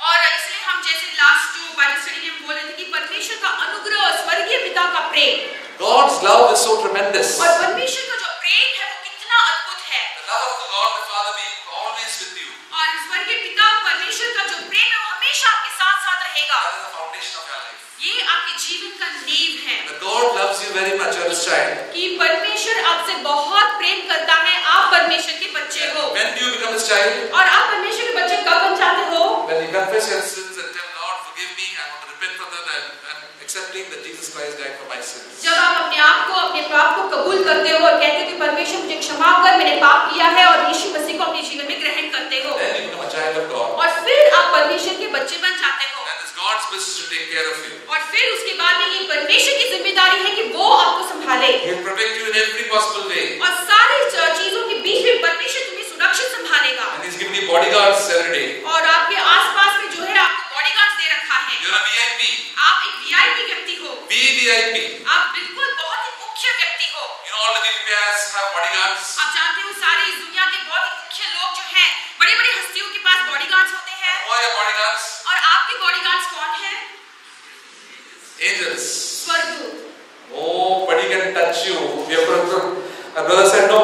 [SPEAKER 2] और इसलिए हम जैसे लास्ट जो बाइबल स्टडी में बोल रहे थे कि परमेश्वर का अनुग्रह और स्वर्गीय पिता का प्रेम,
[SPEAKER 1] God's love is so tremendous.
[SPEAKER 2] और परमेश्वर का जो प्रेम है वो कितना अद्भुत है।
[SPEAKER 1] The love of the God the Father being always with you.
[SPEAKER 2] और स्वर्गीय पिता परमेश्वर का जो प्रेम है वो हमेशा आपके साथ साथ रहेगा।
[SPEAKER 1] That is the foundation of your life.
[SPEAKER 2] ये आपके जीवन का नींव है।
[SPEAKER 1] That God loves you very much, you are His child.
[SPEAKER 2] कि परमेश्वर आपसे बहुत प्रेम करता है, आप परमेश्वर के बच्चे हो।
[SPEAKER 1] When do you become His child?
[SPEAKER 2] और आप परमेश्वर के बच्चे कब बन जाते हो?
[SPEAKER 1] When you confess your sins and tell Lord, forgive me, I want to repent from that and accepting that Jesus Christ died for my sins.
[SPEAKER 2] जब आप अपने आप को, अपने पाप को कबूल करते हो और कहते हो कि परमेश्वर मुझे क्षमा कर, मैंने पाप किया है, और यीशु मसीह को अपने जीवन में ग्रहण करते हो,
[SPEAKER 1] Then you become a child of God.
[SPEAKER 2] और फिर आप परमेश्वर के बच्चे बन जाते हो।
[SPEAKER 1] And it's God's business to take care of you.
[SPEAKER 2] और फिर उसके बाद में ये परमेश्वर की जिम्मेदारी है कि वो आपको संभाले,
[SPEAKER 1] He'll protect you in every possible way.
[SPEAKER 2] और सारी चीजों के बीच में परमेश्वर तुम्हें सुरक्षित संभालेगा।
[SPEAKER 1] And He's given you bodyguards every day.
[SPEAKER 2] और आपके आसपास में जो है आपको बॉडीगार्ड्स दे रखा है।
[SPEAKER 1] You're a VIP.
[SPEAKER 2] आप एक वीआईपी व्यक्ति हो।
[SPEAKER 1] VVIP.
[SPEAKER 2] आप बिल्कुल बहुत ही मुख्य व्यक्ति हो।
[SPEAKER 1] You know all the VVIPs have bodyguards.
[SPEAKER 2] आप जानते हो सारी इस दुनिया के बहुत ही मुख्य लोग जो हैं, बड़ी-बड़ी हस्तियों के पास बॉडीगार्ड्स होते हैं।
[SPEAKER 1] Who are your bodyguards?
[SPEAKER 2] और आपके बॉडीगार्ड्स कौन हैं?
[SPEAKER 1] Angels.
[SPEAKER 2] स्वर्गदूत।
[SPEAKER 1] Nobody can touch you. My brother said, no,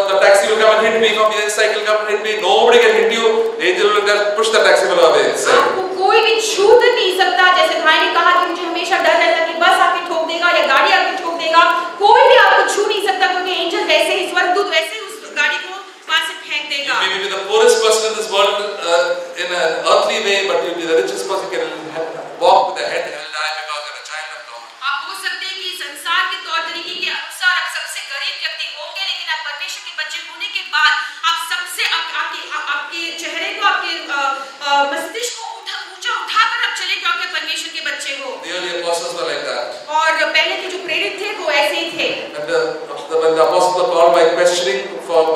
[SPEAKER 1] the taxi will come and hit me, from the cycle come and hit me. Nobody can hit you. The angel will just push the taxi fellow away.
[SPEAKER 2] आपको कोई भी छू नहीं सकता। जैसे भाई ने कहा कि मुझे हमेशा डर रहता है कि बस आके ठोक देगा या गाड़ी आके ठोक देगा, कोई भी आपको छू नहीं सकता, क्योंकि एंजल वैसे ही, स्वर्गदूत वैसे ही उस गाड़ी को वहां से फेंक देगा।
[SPEAKER 1] You may be the poorest person in this world in an earthly way, but you'll be the richest person. You can walk with the head held high because you're a child of God.
[SPEAKER 2] आप हो सकते हैं कि संसार के तौर तरीके के अनुसार आप सबसे गरीब व्यक्ति होंगे, लेकिन आप परमेश्वर के बच्चे होने के बाद आप सबसे आपके चेहरे को, आपके मस्तिष्क को ऊंचा उठाकर आप चले, क्योंकि परमेश्वर के बच्चे हो।
[SPEAKER 1] The early apostles were like that.
[SPEAKER 2] और पहले के जो प्रेरित थे वो ऐसे ही थे।
[SPEAKER 1] And when the apostles were called by questioning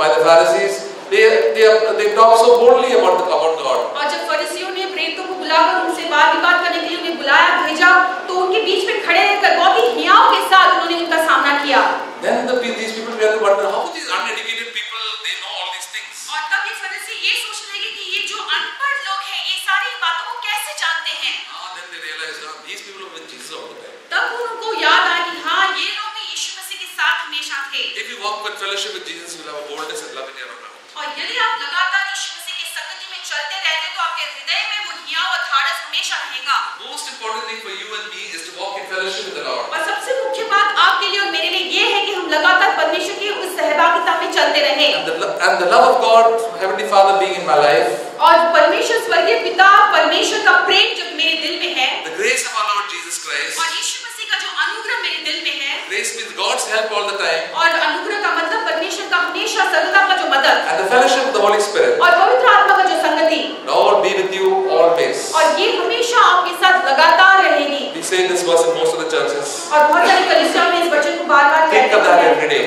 [SPEAKER 1] by the Pharisees, they talked so boldly about God.
[SPEAKER 2] और जब फरीसियों ने प्रेरितों को बुलाकर उनसे वाद विवाद करने के लिए उन्हें बुलाया, भेजा, तो उनके बीच में खड़े रहकर बहुत ही हियाव के साथ उन्होंने उनका सामना किया।
[SPEAKER 1] Then these people began to wonder, how these uneducated people, they know all these things.
[SPEAKER 2] और तब ये फरीसी ये सोचने लगे कि ये जो अनपढ़ लोग हैं, ये सारी बातों को कैसे जानते हैं।
[SPEAKER 1] Then they realized, these people are with Jesus all the time.
[SPEAKER 2] तब उनको याद आया कि हाँ, ये लोग भी यीशु मसीह के साथ हमेशा थे।
[SPEAKER 1] If you walk with fellowship with Jesus, you will have a boldness and love in your heart.
[SPEAKER 2] और यदि आप लगातार यीशु मसीह की संगति में चलते रहते, तो आपके हृदय में वो हियाव और धाड़स हमेशा रहेगा।
[SPEAKER 1] Most important thing for you and me is to walk in fellowship with the Lord.
[SPEAKER 2] और सबसे मुख्य बात आपके लिए और मेरे लिए ये है कि हम लगातार परमेश्वर की उस सहभागिता में चलते रहे।
[SPEAKER 1] And the love of God, Heavenly Father being in my life,
[SPEAKER 2] और परमेश्वर स्वर्गीय पिता परमेश्वर का प्रेम जब मेरे दिल में है,
[SPEAKER 1] the grace of our Lord Jesus Christ,
[SPEAKER 2] और यीशु मसीह का जो अनुग्रह मेरे दिल में है,
[SPEAKER 1] grace means God's help all the time,
[SPEAKER 2] और अनुग्रह का मतलब परमेश्वर का हमेशा सर्वदा का जो मदद,
[SPEAKER 1] and the fellowship of the Holy Spirit,
[SPEAKER 2] और पवित्र आत्मा का जो संगति,
[SPEAKER 1] Lord be with you always.
[SPEAKER 2] और ये हमेशा आपके साथ लगातार रहेगी।
[SPEAKER 1] We say this verse in most of the churches.
[SPEAKER 2] और बहुत सारी कलीसियाओं में इस वचन को बार-बार
[SPEAKER 1] Think of that every day.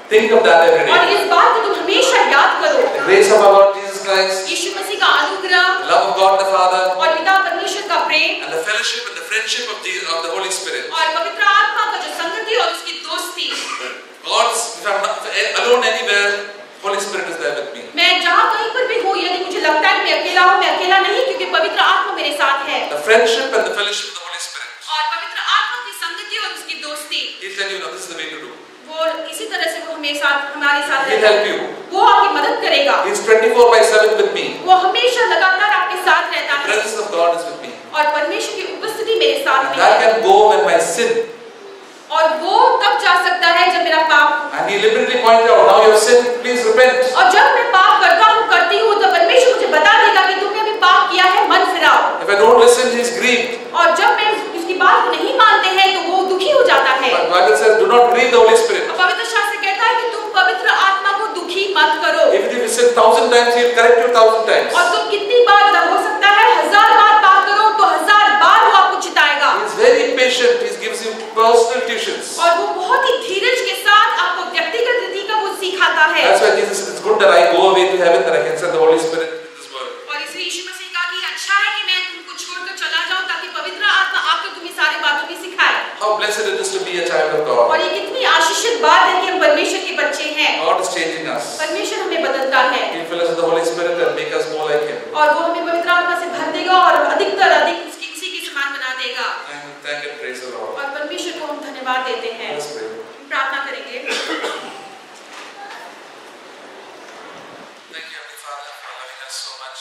[SPEAKER 1] Think of that every
[SPEAKER 2] और
[SPEAKER 1] day.
[SPEAKER 2] इस बात को तुम हमेशा याद करो।
[SPEAKER 1] The grace of our Lord Jesus Christ,
[SPEAKER 2] यीशु मसीह का अनुग्रह,
[SPEAKER 1] the love of God the Father,
[SPEAKER 2] और पिता परमेश्वर का प्रेम,
[SPEAKER 1] and the fellowship and the friendship of the Holy Spirit.
[SPEAKER 2] और पवित्र आत्मा का जो संगति और उसकी दोस्ती।
[SPEAKER 1] If I'm not alone anywhere, Holy Spirit is there with me.
[SPEAKER 2] मैं जहाँ कहीं पर भी हूँ, यदि मुझे लगता है कि मैं अकेला हूँ, मैं अकेला नहीं, क्योंकि पवित्र आत्मा मेरे साथ है।
[SPEAKER 1] The friendship and the fellowship of the Holy Spirit.
[SPEAKER 2] और पवित्र आत्मा की संगति और उसकी दोस्ती।
[SPEAKER 1] He'll tell you, no, this is the way to do.
[SPEAKER 2] वो इसी तरह से वो हमारे साथ
[SPEAKER 1] He'll
[SPEAKER 2] रहता
[SPEAKER 1] help
[SPEAKER 2] है।
[SPEAKER 1] you.
[SPEAKER 2] वो आपकी मदद करेगा।
[SPEAKER 1] He's 24/7 with me.
[SPEAKER 2] वो हमेशा लगातार आपके साथ रहता
[SPEAKER 1] The
[SPEAKER 2] है।
[SPEAKER 1] presence of God is with me.
[SPEAKER 2] और परमेश्वर की उपस्थिति मेरे साथ
[SPEAKER 1] And
[SPEAKER 2] में
[SPEAKER 1] that
[SPEAKER 2] है।
[SPEAKER 1] can go when my sin.
[SPEAKER 2] और वो तब जा सकता है जब मेरा पाप,
[SPEAKER 1] And He liberally pointed out, now you have sinned, please repent.
[SPEAKER 2] और जब मैं पाप करती हूँ तो परमेश्वर मुझे बता देगा कि तुमने अभी पाप किया है, मन फिराओ।
[SPEAKER 1] If I don't listen, He's grieved.
[SPEAKER 2] और जब मैं उसकी बात को नहीं मानते हैं तो वो दुखी हो जाता है।
[SPEAKER 1] But Bible says, do not grieve the Holy Spirit.
[SPEAKER 2] और पवित्र शास्त्र कहता है कि तुम पवित्र आत्मा को दुखी मत करो।
[SPEAKER 1] Even if you sin 1,000 times, He'll correct you 1,000 times.
[SPEAKER 2] और तुम कितनी बार हो सकता है 1000 बार पाप करो तो 1000 बार वो आपको चिताएगा।
[SPEAKER 1] He's very patient. He gives you personal tuitions.
[SPEAKER 2] और वो बहुत ही धीरज के साथ आपको व्यक्तिगत रीति का वो सिखाता है।
[SPEAKER 1] That's why Jesus said, it's good that I go away to heaven, that I can send the Holy Spirit in this world.
[SPEAKER 2] और इसलिए यीशु मसीह कहा कि अच्छा है कि मैं तुमको छोड़कर चला जाऊं ताकि पवित्र आत्मा आकर तुम्हें सारी बातों की सिखाए।
[SPEAKER 1] How blessed it is to be a child of God.
[SPEAKER 2] और ये कितनी आशीषित बात है कि हम परमेश्वर के बच्चे हैं।
[SPEAKER 1] God is changing us.
[SPEAKER 2] परमेश्वर हमें बदलता है।
[SPEAKER 1] He'll fill us with the Holy Spirit and make us more like Him.
[SPEAKER 2] और वो हमें पवित्र आत्मा से भर देगा और अधिकतर अधिक उसी के समान बना देगा।
[SPEAKER 1] Thank and praise the Lord.
[SPEAKER 2] और परमेश्वर को हम धन्यवाद देते हैं।
[SPEAKER 1] Let's pray.
[SPEAKER 2] प्रार्थना करेंगे।
[SPEAKER 1] Thank you, Heavenly Father, for loving us so much.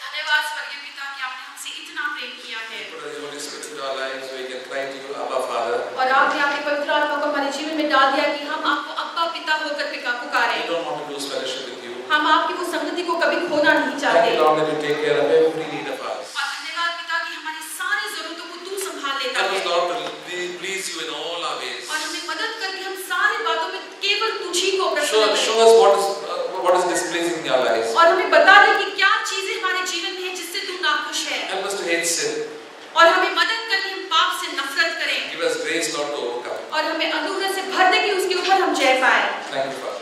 [SPEAKER 2] धन्यवाद स्वर्गीय पिता कि आपने हमसे इतना प्रेम किया है।
[SPEAKER 1] Put the Holy Spirit in our lives so we can cry to you, Abba Father.
[SPEAKER 2] और आपने आपके पवित्र आत्मा को हमारे जीवन में डाल दिया कि हम आपको अब्बा पिता होकर पुकारें।
[SPEAKER 1] We don't want to lose fellowship with you.
[SPEAKER 2] हम आपकी वो संगति को कभी खोना नहीं
[SPEAKER 1] Thank
[SPEAKER 2] चाहते।
[SPEAKER 1] you, Lord, that you take care of every need of ours.
[SPEAKER 2] और धन्यवाद पिता कि हमारी सारी जरूरतों को तू संभाल लेता
[SPEAKER 1] Help
[SPEAKER 2] है।
[SPEAKER 1] us, Lord, to please you in all our ways.
[SPEAKER 2] और हमें मदद करके हम सारी बातों में केवल तुझी को प्रसन्न करें।
[SPEAKER 1] Show us what is displeasing in our lives.
[SPEAKER 2] और हमें बता दे कि क्या चीजें हमारे जीवन में है जिससे तू नाखुश है।
[SPEAKER 1] Help us to hate sin.
[SPEAKER 2] और हमें मदद करके हम पाप से नफरत करें।
[SPEAKER 1] Give us grace, Lord, to overcome.
[SPEAKER 2] और हमें अनुग्रह से भर दे कि उसके ऊपर हम जय पाएं।
[SPEAKER 1] Thank you, Father.